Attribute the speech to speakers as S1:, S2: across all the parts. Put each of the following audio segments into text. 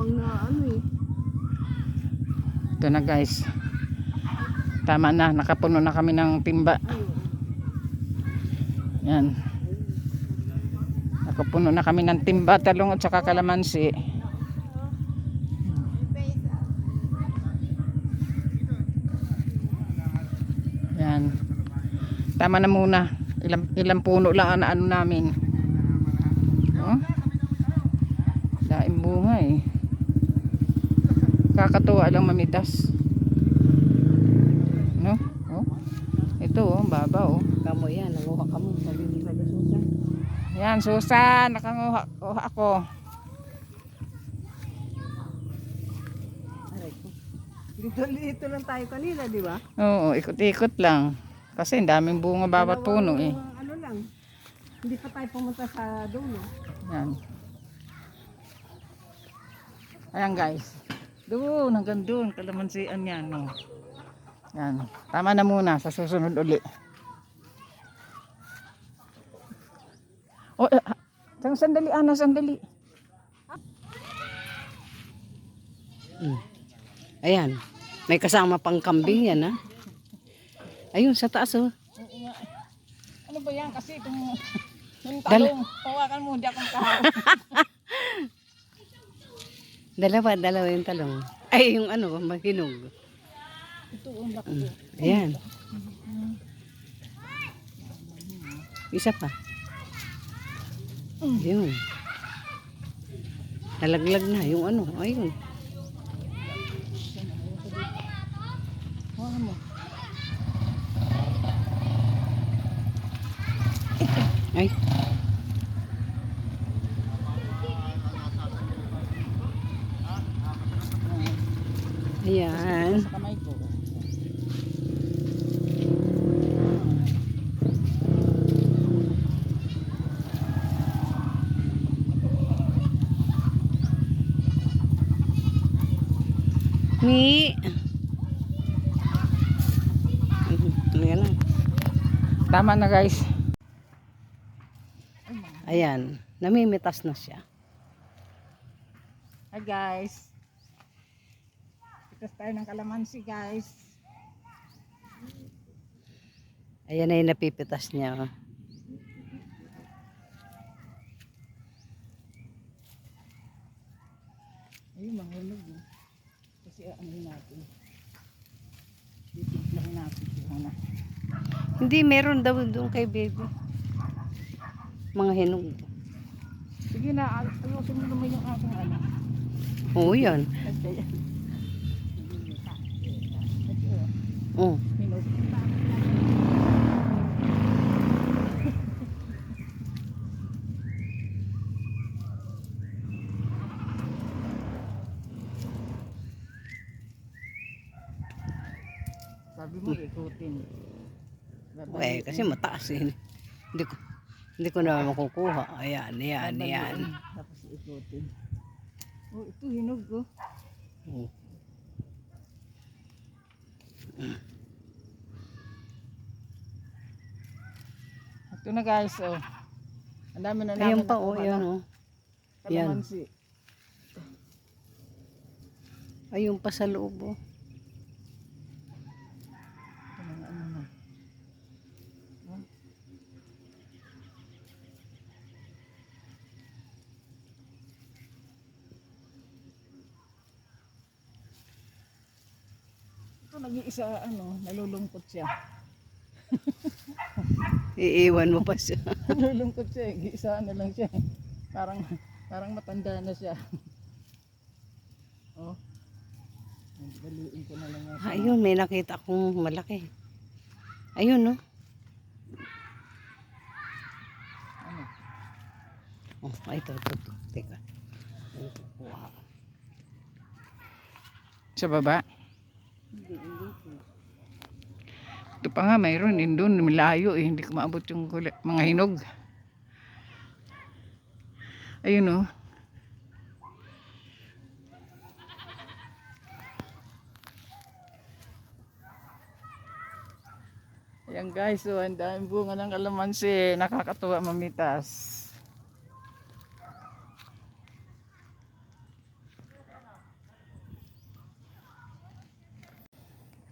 S1: lamang na ano eh.
S2: Ito na guys. Tama na, nakapuno na kami ng timba. Yan. Nakapuno na kami ng timba, talong at saka kalamansi. Yan. Tama na muna. Ilang puno lang ang ano namin. Oh? Daing bunga eh. Kakatuwa lang mamitas. No? Oh. Ito oh, baba oh.
S1: Kamo yan, nanguha ka mo. Sabi ni Saga Susan.
S2: Yan, Susan, nakanguha ako.
S1: Aray ko. Dito lang tayo kanina, di ba?
S2: Oo, ikot-ikot lang. Kasi ang daming bunga bawat puno eh.
S1: Ano lang. Hindi pa tayo pumunta sa dulo.
S2: Yan. Ayan guys. Doon, hanggang doon. Kalamansian yan. No? Yan. Tama na muna. Sa susunod uli. Oh, sandali, Ana, sandali.
S1: Ayan. May kasama pang kambing yan, ha? Ayun, sa taas, oh.
S2: Ano ba yan? Kasi itong yung talong. Tawakan mo, hindi akong kahawak.
S1: Dalawa yung talong. Ay, yung ano, mahinog.
S2: Ito, ang laki.
S1: Ayan. Isa pa. Ayun. Nalaglag na yung ano. Ayun.
S2: Hawakan mo.
S1: Ay. Ayan.
S2: Sa kamay ko.
S1: Ni. Ayan na.
S2: Tama na guys.
S1: Ayan. Namimitas na siya.
S2: Hi guys. Pitas tayo ng kalamansi guys.
S1: Ayan na yung napipitas niya. Oh.
S2: Ayun, mahulog eh. Kasi ano natin. Dito lang natin. Ano.
S1: Hindi, meron daw doon kay baby. Mga hinog.
S2: Sige na, ayusin mo naman yung aking ano.
S1: Oo, yan. Oo.
S2: Hinog. Sabi mo, ikutin.
S1: Eh, kasi mataas eh. Hindi ko na makukuha. Ayan.
S2: Tapos ikutin. Oh, ito hinog oh.
S1: Oo.
S2: Ito na guys oh. Ang dami na namin.
S1: Ayan pa oh, yan oh.
S2: Kalamansi.
S1: Ayun pa sa loob oh.
S2: Ito na ano na. Oh. Ito nag-iisa ano, nalulungkot siya.
S1: Iiwan mo pa siya.
S2: Nalulungkot siya, nag-iisa na lang siya. Parang matanda na siya. Oh. Baluin ko na lang natin.
S1: Ayun, may nakita akong malaki. Ayun no.
S2: Ano?
S1: Oh, ito. Teka. Wow.
S2: Sa baba? Ito pa nga, mayroon din doon, malayo eh. Hindi ko maabot yung mga hinog. Ayun oh. Ayan guys, so ang daming bunga ng kalamansi. Nakakatuwa mamitas.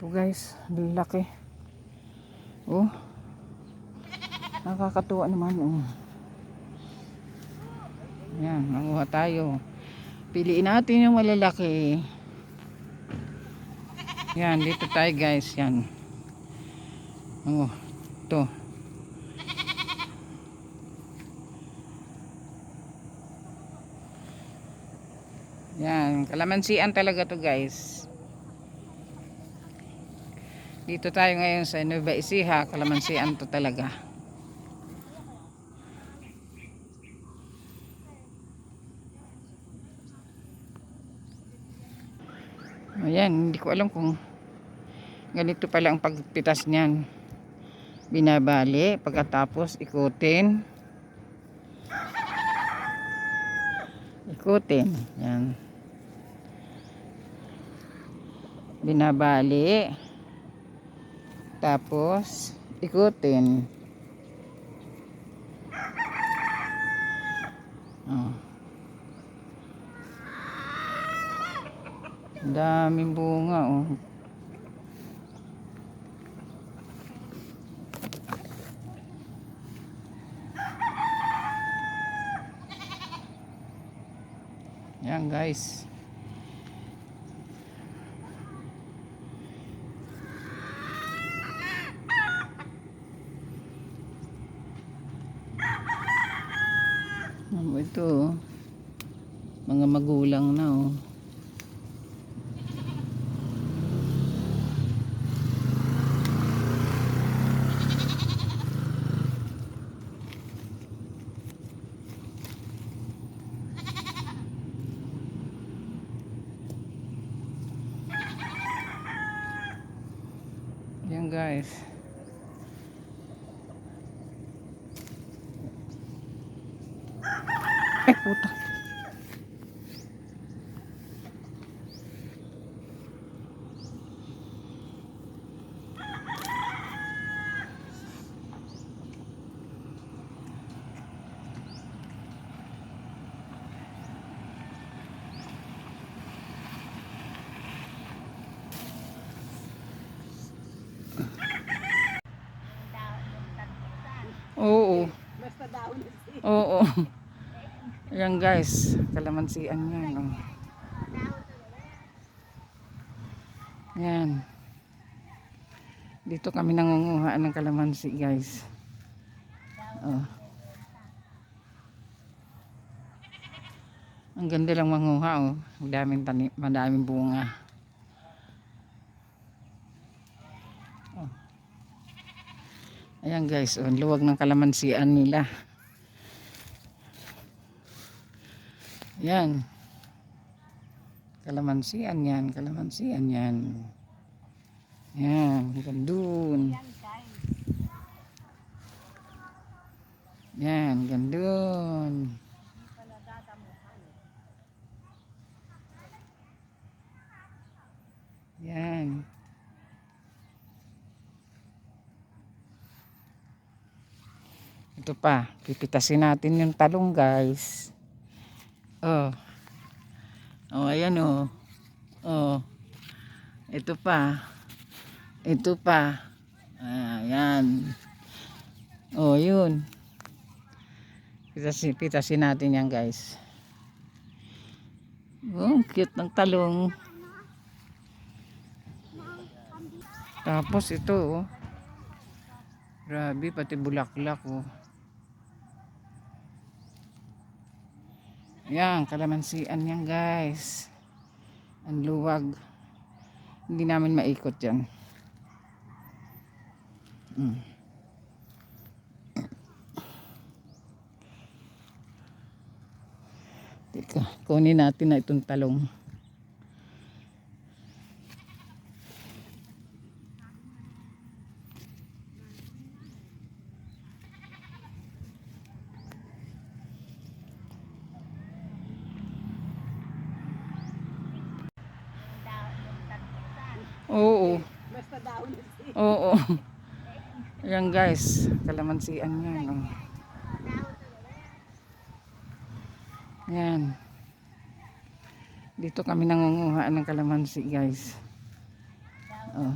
S2: Ito guys, laki. Oh, nakakatuwa naman. Oh. Yan, manguha tayo. Piliin natin yung malalaki. Yan, dito tayo guys. Yan. Oh, ito. Yan, kalamansian talaga to guys. Dito tayo ngayon sa Nueva Ecija, kalamansian to talaga. Ayan, hindi ko alam kung ganito pala ang pagpitas niyan. Binabali, pagkatapos ikutin. Ikutin, yan. Binabali. Tapos ikutin. Oh. Daming bunga oh. Yan guys. Ito oh. Mga magulang na oh. Yan guys. Ay puta. Oo.
S1: Basta daon.
S2: Oo. Ayan guys, kalamansian yan. Oh. Yan. Dito kami nangunguhaan ng kalamansi guys. Oh. Ang ganda lang manguha oh. Madaming tanim, madaming bunga. Oh. Ayan guys, oh, luwag ng kalamansian nila. Yan. Kalamansian yan, kalamansian yan. Yan, gandun. Yan, gandun. Yan. Ito pa, pipitasin natin yung talong guys. Oh. Oh, ayan oh. Oh. Ito pa. Ito pa. Ayan. Oh, yun. Pitasin natin yan guys. Oh, cute ng talong. Tapos ito oh. Grabe, pati bulaklak oh. Yan, kalamansian yan guys. Ang luwag. Hindi namin maikot yan. Teka, kunin natin na itong talong. Oo.
S1: Basta daon.
S2: Oo. Ayan guys, kalamansian yan. Oh. Yan. Dito kami nangunguhaan ng kalamansi guys. Oh.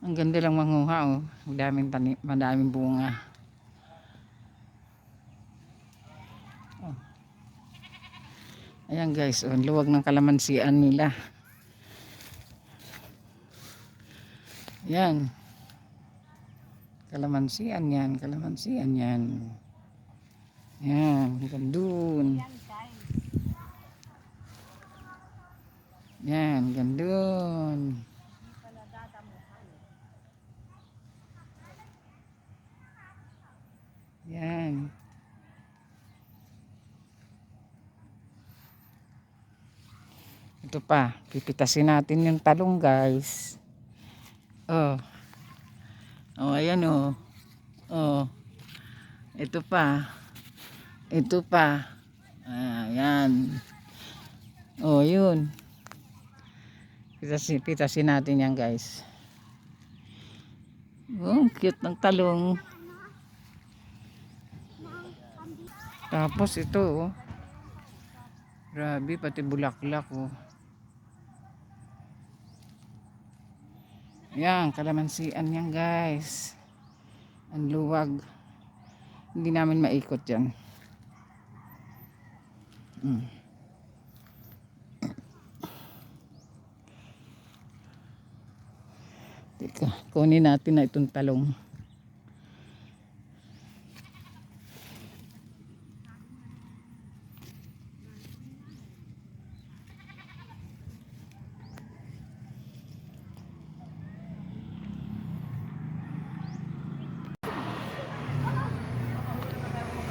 S2: Ang ganda lang manguha, oh. Madaming tanim, madaming bunga. Oh. Ayan guys, oh, luwag ng kalamansian nila. Yan. Kalamansian yan, kalamansian yan. Yan, gandun. Yan, gandun. Yan. Ito pa, pipitasin natin yung talong guys. Oh. Oh, ayan oh. Oh. Ito pa. Ito pa. Ayan. Oh, yun. Pitasin natin yan guys. Oh, cute ng talong. Tapos ito oh. Grabe, pati bulaklak oh. Yan, kalamansian yan guys. Ang luwag. Hindi namin maikot yan. Teka, kunin natin na itong talong.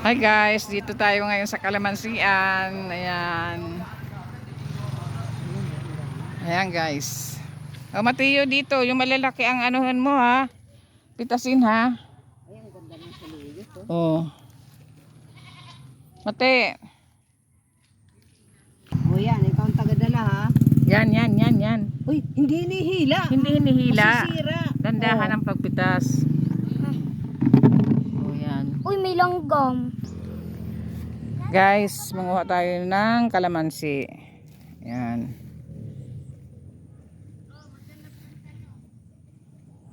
S2: Hi guys, dito tayo ngayon sa kalamansian. Ayan. Ayan guys. O Mateo dito, yung malalaki ang anuhan mo ha. Pitasin ha.
S1: Ayan, ganda ng saluyot.
S2: Oh. Mate.
S1: O yan, ikaw ang tagadala ha.
S2: Yan.
S1: Uy, hindi hinihila.
S2: Hindi hinihila.
S1: Masisira.
S2: Dandahan ang pagpitas. Oh, yan.
S3: Uy, may langgam.
S2: Guys, manguha tayo ng kalamansi. Yan.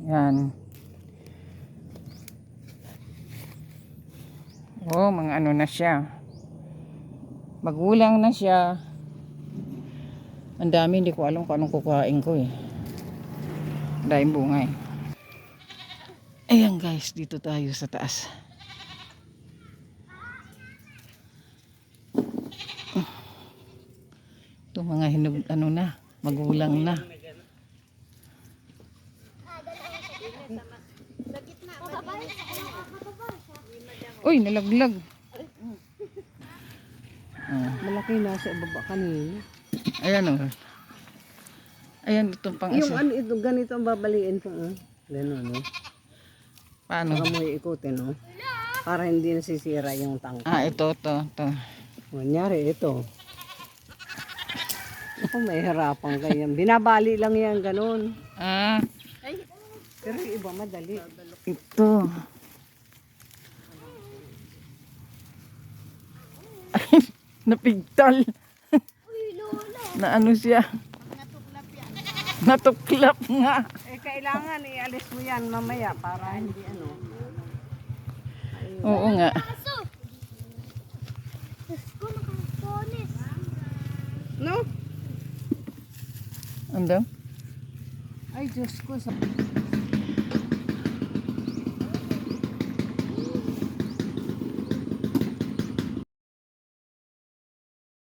S2: Yan. Oh, mga ano na siya. Magulang na siya. Ang dami, hindi ko alam kung anong kukuhain ko eh. Dahil bunga eh. Ayan guys, dito tayo sa taas. Ito mga hinog, ano na, magulang na. Uy, nalaglag.
S1: Malaki na sa ibaba kanina.
S2: Ayan o. Ayan itong pang
S1: Yung
S2: isa.
S1: ano ito, ganito ang babaliin po. Gano'n, no?
S2: Paano?
S1: Baka mo ikutin, no? Para hindi nasisira yung tangka.
S2: Ito.
S1: Kunyari, ito. Ako, may harapan kayo. Binabali lang yan, ganun. Pero yung iba, madali.
S2: Ito. Napigtal. Na ano siya? Natuklap nga.
S1: Eh, kailangan ialis mo yan mamaya para hindi ano.
S2: Oo nga.
S1: No?
S2: Ano?
S1: Ay, Diyos ko.